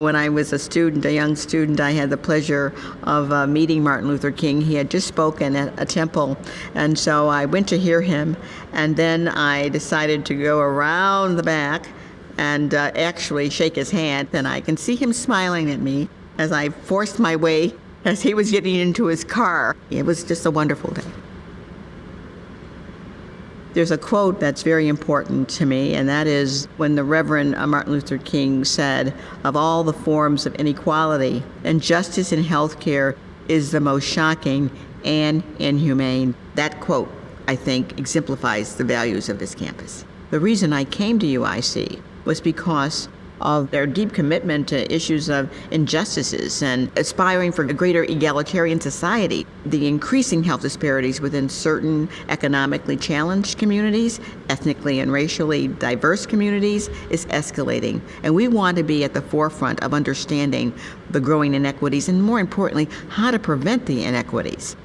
When I was a young student, I had the pleasure of meeting Martin Luther King. He had just spoken at a temple, and so I went to hear him, and then I decided to go around the back and actually shake his hand, and I can see him smiling at me as I forced my way as he was getting into his car. It was just a wonderful day. There's a quote that's very important to me, and that is when the Reverend Martin Luther King said, "Of all the forms of inequality, injustice in healthcare is the most shocking and inhumane." That quote, I think, exemplifies the values of this campus. The reason I came to UIC was because of their deep commitment to issues of injustices and aspiring for a greater egalitarian society. The increasing health disparities within certain economically challenged communities, ethnically and racially diverse communities, is escalating. And we want to be at the forefront of understanding the growing inequities and, more importantly, how to prevent the inequities.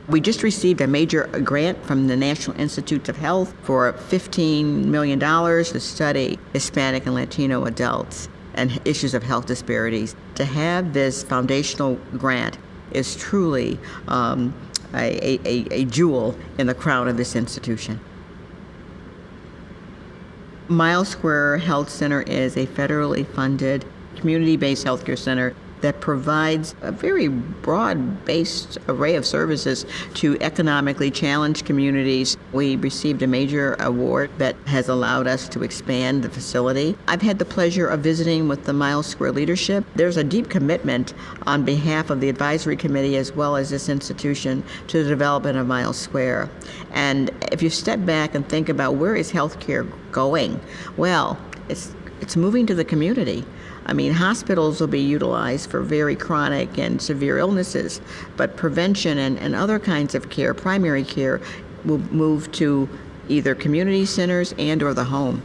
We just received a major grant from the National Institutes of Health for $15 million to study Hispanic and Latino adults and issues of health disparities. To have this foundational grant is truly a jewel in the crown of this institution. Miles Square Health Center is a federally funded, community-based healthcare center that provides a very broad-based array of services to economically challenged communities. We received a major award that has allowed us to expand the facility. I've had the pleasure of visiting with the Miles Square leadership. There's a deep commitment on behalf of the advisory committee as well as this institution to the development of Miles Square. And if you step back and think about where is healthcare going, well, it's moving to the community. I mean, hospitals will be utilized for very chronic and severe illnesses, but prevention and other kinds of care, primary care, will move to either community centers and or the home.